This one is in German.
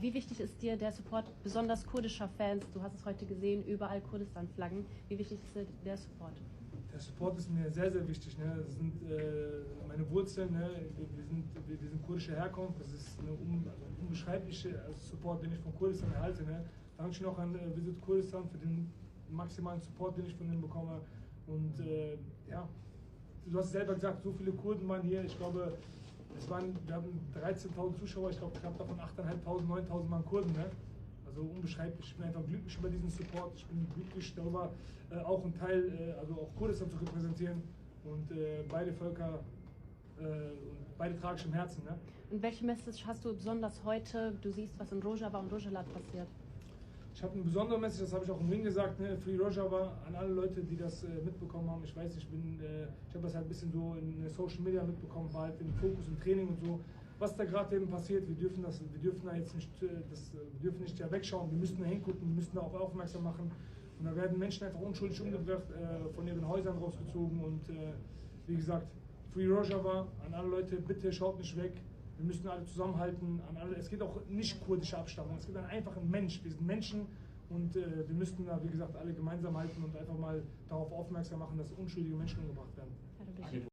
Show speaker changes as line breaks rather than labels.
Wie wichtig ist dir der Support besonders kurdischer Fans? Du hast es heute gesehen, überall Kurdistan-Flaggen. Wie wichtig ist dir der Support?
Der Support ist mir sehr, sehr wichtig. Ne? Das sind meine Wurzeln. Ne? Wir sind kurdischer Herkunft. Das ist ein unbeschreiblicher Support, den ich von Kurdistan erhalte. Ne? Dankeschön auch an Visit Kurdistan für den maximalen Support, den ich von denen bekomme. Und ja, du hast selber gesagt, so viele Kurden waren hier. Ich glaube, wir haben 13.000 Zuschauer. Ich glaube, knapp davon 8.500, 9.000 waren Kurden. Ne? Also unbeschreiblich. Ich bin einfach glücklich über diesen Support. Ich bin glücklich darüber, auch einen Teil, also auch Kurdistan zu repräsentieren und beide Völker und beide tragisch im Herzen. Ne?
Und welche Message hast du besonders heute? Du siehst, was in Rojava und Rojhelat passiert.
Ich habe eine besondere Message, das habe ich auch im Ring gesagt, ne? Free Rojava, an alle Leute, die das mitbekommen haben. Ich weiß, ich habe das halt ein bisschen so in Social Media mitbekommen, war halt im Fokus, im Training und so. Was da gerade eben passiert, wir dürfen da jetzt nicht, wir dürfen nicht ja wegschauen, wir müssen da hingucken, wir müssen da auch aufmerksam machen. Und da werden Menschen einfach unschuldig umgebracht, von ihren Häusern rausgezogen und wie gesagt, Free Rojava, an alle Leute, bitte schaut nicht weg. Wir müssen alle zusammenhalten. Es geht auch nicht kurdische Abstammung, es geht an einfach einen Mensch. Wir sind Menschen und wir müssten da, wie gesagt, alle gemeinsam halten und einfach mal darauf aufmerksam machen, dass unschuldige Menschen umgebracht werden.